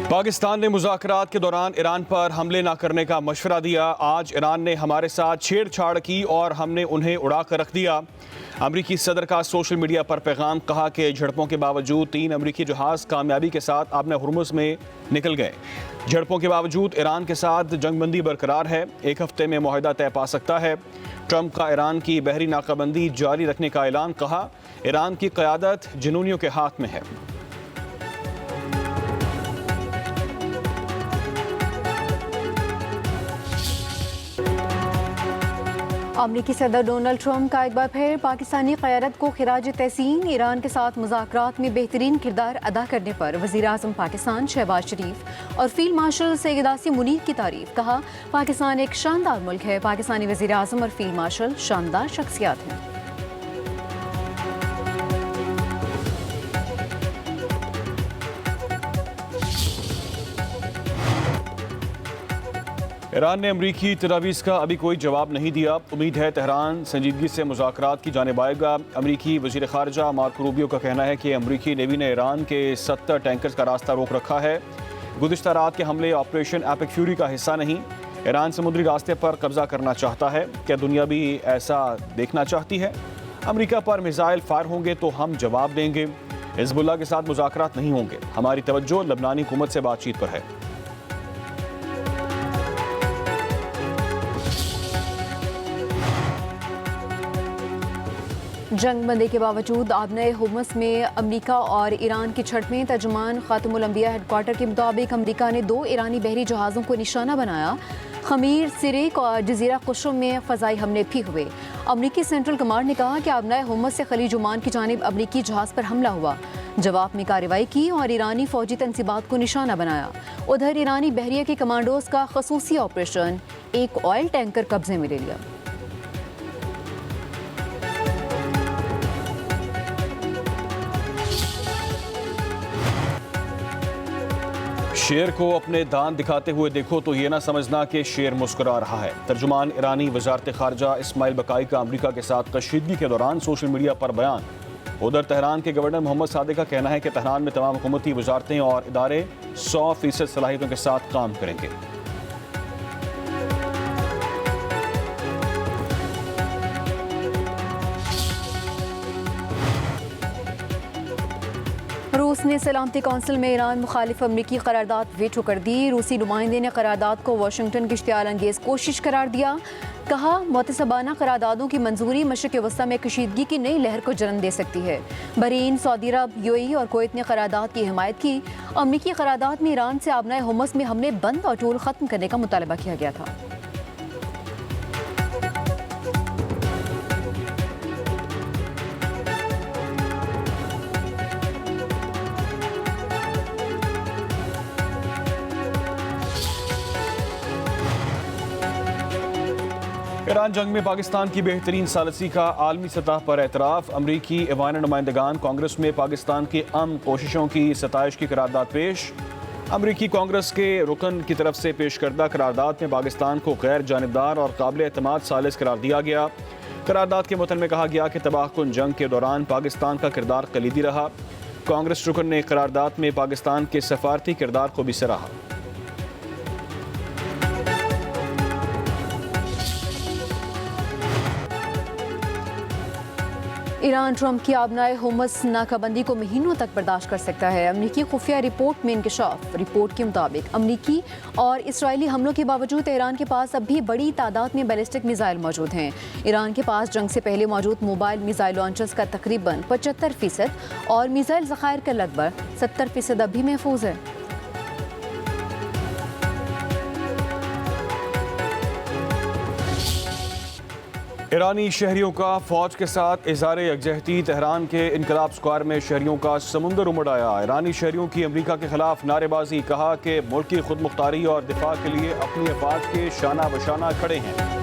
पाकिस्तान ने मुज़ाकरात के दौरान ईरान पर हमले न करने का मशवरा दिया। आज ईरान ने हमारे साथ छेड़छाड़ की और हमने उन्हें उड़ा कर रख दिया। अमरीकी सदर का सोशल मीडिया पर पैगाम, कहा कि झड़पों के बावजूद 3 अमरीकी जहाज़ कामयाबी के साथ आबना हुर्मुज़ में निकल गए। झड़पों के बावजूद ईरान के साथ जंगबंदी बरकरार है। 1 हफ्ते में मुआहदा तय पा सकता है। ट्रंप का ईरान की बहरी नाकाबंदी जारी रखने का ऐलान, कहा ईरान की क़यादत जुनूनियों के हाथ में है। अमरीकी सदर डोनाल्ड ट्रंप का एक बार फिर पाकिस्तानी क़यादत को खिराज तहसीन। ईरान के साथ मुज़ाकरात में बेहतरीन किरदार अदा करने पर वज़ीर आज़म पाकिस्तान शहबाज शरीफ और फील्ड मार्शल सैयद आसिम मुनीर की तारीफ, कहा पाकिस्तान एक शानदार मुल्क है। पाकिस्तानी वज़ीर आज़म और फील्ड मार्शल शानदार शख्सियात हैं। ईरान ने अमरीकी तजावीज़ का अभी कोई जवाब नहीं दिया। उम्मीद है तेहरान संजीदगी से मुज़ाकरात की जानिब आएगा। अमरीकी वज़ीर ख़ारजा मार्को रूबियो का कहना है कि अमरीकी नेवी ने ईरान के 70 टैंकर्स का रास्ता रोक रखा है। गुज़िश्ता रात के हमले ऑपरेशन एपिक फ्यूरी का हिस्सा नहीं। ईरान समुद्री रास्ते पर कब्जा करना चाहता है। क्या दुनिया भी ऐसा देखना चाहती है? अमरीका पर मिसाइल फायर होंगे तो हम जवाब देंगे। हिज़्बुल्लाह के साथ मुज़ाकरात नहीं होंगे। हमारी तवज्जो लबनानी हुकूमत से बातचीत पर है। जंगबंदी के बावजूद आबना हुर्मुज़ में अमरीका और ईरान की झड़पें। तर्जुमान ख़ातमुल अंबिया हेडक्वार्टर के मुताबिक अमरीका ने 2 ईरानी बहरी जहाज़ों को निशाना बनाया। खमीर, सिरिक और जजीरा कुशुम में फ़ज़ाई हमले भी हुए। अमरीकी सेंट्रल कमांड ने कहा कि आबना हुर्मुज़ से खलीज ओमान की जानिब अमरीकी जहाज़ पर हमला हुआ। जवाब में कार्रवाई की और ईरानी फ़ौजी तनसीबात को निशाना बनाया। उधर ईरानी बहरिया के कमांडोज का खसूसी ऑपरेशन एक ऑयल टैंकर कब्जे में ले लिया। शेर को अपने दांत दिखाते हुए देखो तो ये ना समझना कि शेर मुस्कुरा रहा है। तर्जुमान ईरानी वजारत खारजा इस्माइल बकाई का अमरीका के साथ कशीदगी के दौरान सोशल मीडिया पर बयान। उधर तेहरान के गवर्नर मोहम्मद सादिक का कहना है कि तेहरान में तमाम हुकूमती वजारतें और इदारे 100% सलाहियतों के साथ काम करेंगे। रूस ने सलामती कौंसिल में ईरान मुखालिफ अमरीकी करारदाद वीटो कर दी। रूसी नुमाइंदे ने करारदाद को वाशिंगटन की इश्तियाल अंगेज कोशिश करार दिया। कहा मुतसबाना करारदादों की मंजूरी मशरिक़ वस्ता में कशीदगी की नई लहर को जन्म दे सकती है। बहरीन, सऊदी अरब, यूएई और कुवैत ने करारदाद की हिमायत की। अमरीकी करारदाद में ईरान से आबना हुर्मुज़ में हमले बंद और टूल ख़त्म करने का मुतालबा किया गया था। ईरान जंग में पाकिस्तान की बेहतरीन सालसी का आलमी सतह पर एतराफ़। अमरीकी ऐवान नुमाइंदगान कांग्रेस में पाकिस्तान की अमन कोशिशों की सताइश की करारदाद पेश। अमरीकी कांग्रेस के रुकन की तरफ से पेश करदा करारदाद में पाकिस्तान को गैर जानिबदार और काबिल एतमाद सालिस करार दिया गया। करारदाद के मतन में कहा गया कि तबाहकुन जंग के दौरान पाकिस्तान का किरदार कलीदी रहा। कांग्रेस रुकन ने करारदाद में पाकिस्तान के सफारती किरदार को भी सराहा। ईरान ट्रंप की आबनाए हुर्मुज़ नाकाबंदी को महीनों तक बर्दाश्त कर सकता है। अमरीकी खुफिया रिपोर्ट में इंकशाफ। रिपोर्ट के मुताबिक अमरीकी और इसराइली हमलों के बावजूद ईरान के पास अब भी बड़ी तादाद में बैलिस्टिक मिसाइल मौजूद हैं। ईरान के पास जंग से पहले मौजूद मोबाइल मिसाइल लॉन्चर्स का तकरीबन 75% और मिसाइल ज़खायर का लगभग 70% अब भी महफूज है। ईरानी शहरियों का फौज के साथ इज़हार यकजहती। तेहरान के इनकलाब स्क्वायर में शहरियों का समुंदर उमड़ आया। ईरानी शहरियों की अमरीका के खिलाफ नारेबाजी, कहा कि मुल्क की खुद मुख्तारी और दिफा के लिए अपनी अफवाज के शाना बशाना खड़े हैं।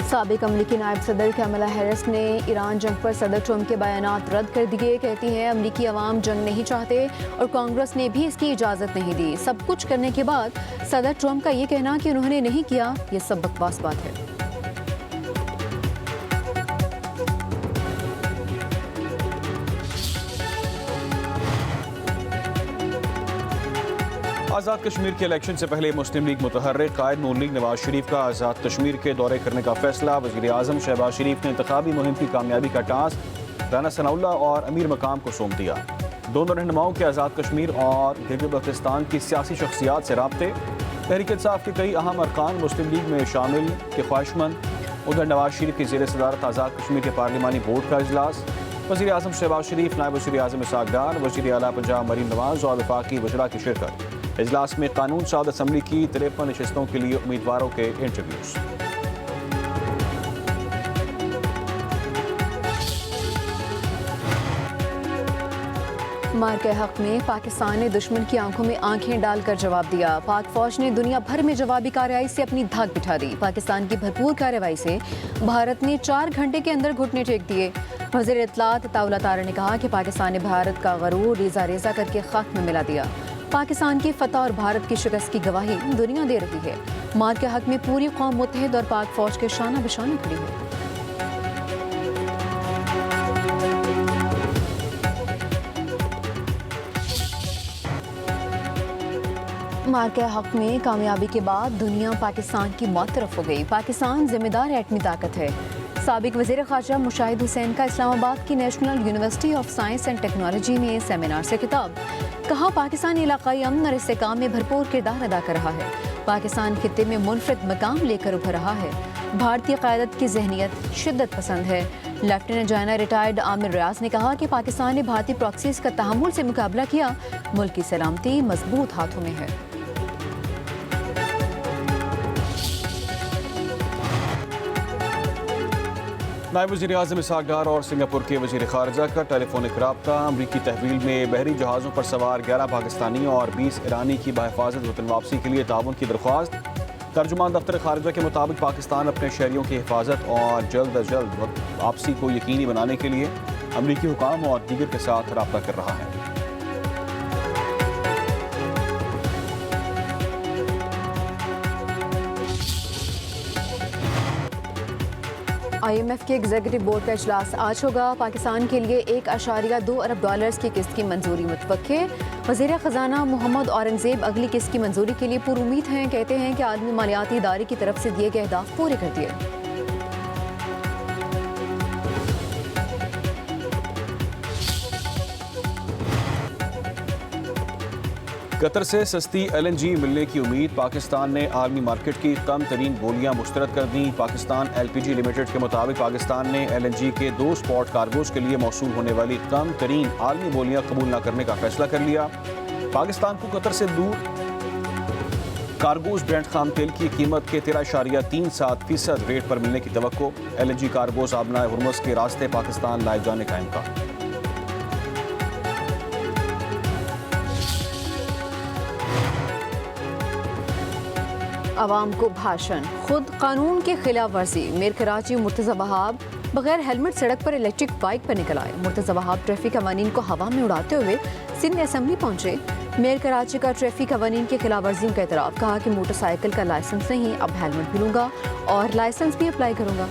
साबिक अमरीकी नायब सदर कमला हैरिस ने ईरान जंग पर सदर ट्रंप के बयानात रद्द कर दिए। कहती हैं अमरीकी अवाम जंग नहीं चाहते और कांग्रेस ने भी इसकी इजाज़त नहीं दी। सब कुछ करने के बाद सदर ट्रंप का ये कहना कि उन्होंने नहीं किया, ये सब बकवास बात है। आज़ाद कश्मीर के इलेक्शन से पहले मुस्लिम लीग मुतहर्रिक कायद नून लीग नवाज शरीफ का आज़ाद कश्मीर के दौरे करने का फैसला। वज़ीर आज़म शहबाज शरीफ ने इंतखाबी मुहिम की कामयाबी का टास्क राना सनाउल्लाह और अमीर मकाम को सौंप दिया। दोनों रहनुमाओं के आज़ाद कश्मीर और गिलगित बल्तिस्तान की सियासी शख्सियात से राब्ते। तहरीक इंसाफ के कई अहम अरकान मुस्लिम लीग में शामिल के ख्वाहिशमंद। उधर नवाज शरीफ की ज़ेर सदारत आज़ाद कश्मीर के पार्लिमानी बोर्ड का इजलास। वज़ीर आज़म शहबाज शरीफ, नायब वज़ीर आज़म इसहाक़ डार, वज़ीर आला पंजाब मरीम नवाज और वफाकी वज़रा की शिरकत। इजलास में कानून साद असम्बली की 53 नशस्तों के लिए उम्मीदवारों के इंटरव्यूज। मार के हक में पाकिस्तान ने दुश्मन की आंखों में आंखें डालकर जवाब दिया। पाक फौज ने दुनिया भर में जवाबी कार्रवाई से अपनी धाक बिठा दी। पाकिस्तान की भरपूर कार्रवाई से भारत ने 4 घंटे के अंदर घुटने टेक दिए। वज़ीर इत्तलात अताउल्ला तारा ने कहा कि पाकिस्तान ने भारत का गरूर रेजा रेजा करके खाक में मिला दिया। पाकिस्तान की फतह और भारत की शिकस्त की गवाही दुनिया दे रही है। मार के हक में पूरी कौम मुत्तहिद और पाक फौज के शाना बिशाना खड़ी है। मार के हक में कामयाबी के बाद दुनिया पाकिस्तान की मौत तरफ हो गई। पाकिस्तान जिम्मेदार एटमी ताकत है। साबिक वज़ीर ख़ारजा मुशाहिद हुसैन का इस्लामाबाद की national university of science and technology में सेमिनार से खिताब। कहा पाकिस्तान इलाकाई अमन और इस्तेहकाम में भरपूर किरदार अदा कर रहा है। पाकिस्तान खित्ते में मुनफरिद मकाम लेकर उभर रहा है। भारतीय क़यादत की जहनीत शिद्दत पसंद है। लेफ्टिनेंट जनरल रिटायर्ड आमिर रियाज ने कहा कि पाकिस्तान ने भारतीय प्रॉक्सीज का तहम्मुल से मुकाबला किया। मुल्क की सलामती मजबूत हाथों में है। नायब वज़ीर आज़म इसहाक़ डार और सिंगापुर के वज़ीर ख़ारजा का टेलीफोनिक रब्ता। अमरीकी तहवील में बहरी जहाज़ों पर सवार 11 पाकिस्तानी और 20 ईरानी की बहिफाजत वतन वापसी के लिए ताउन की दरख्वास्त। तर्जुमान दफ्तर ख़ारजा के मुताबिक पाकिस्तान अपने शहरियों की हिफाजत और जल्द अज जल्द वापसी को यकीनी बनाने के लिए अमरीकी हुकाम और दीगर के साथ रब्ता कर रहा है। IMF के एग्जीक्यूटिव बोर्ड का इजलास आज होगा। पाकिस्तान के लिए $1.2 अरब की किस्त की मंजूरी मुतवक्के। वज़ीर ख़जाना मोहम्मद औरंगज़ेब अगली किस्त की मंजूरी के लिए पुरुमीद हैं। कहते हैं कि आलमी मालियाती इदारे की तरफ से दिए गए अहदाफ पूरे कर दिए। कतर से सस्ती LNG मिलने की उम्मीद। पाकिस्तान ने आलमी मार्केट की कम तरीन बोलियां मुस्तरद कर दी। पाकिस्तान LPG लिमिटेड के मुताबिक पाकिस्तान ने LNG के 2 स्पॉट कार्गोज के लिए मौसूल होने वाली कम तरीन आलमी बोलियां कबूल न करने का फैसला कर लिया। पाकिस्तान को कतर से दूर कार्गोज ब्रेंट खाम तेल की कीमत के 13.37% रेट पर मिलने की तवक्को। LNG कार्गोज आबना हुर्मुज़ के रास्ते पाकिस्तान लाए जाने का इम्कान। आवाम को भाषण, खुद कानून की खिलाफ वर्जी। मेयर कराची मुर्तज़ा वहाब बगैर हेलमेट सड़क पर इलेक्ट्रिक बाइक पर निकल आए। मुर्तज़ा वहाब ट्रैफिक कवानीन को हवा में उड़ाते हुए सिंध असेंबली पहुंचे। मेयर कराची का ट्रैफिक कवानीन की खिलाफ वर्जियों का एतराफ़। कहा कि मोटरसाइकिल का लाइसेंस नहीं, अब हेलमेट भी लूँगा और लाइसेंस भी अप्लाई करूँगा।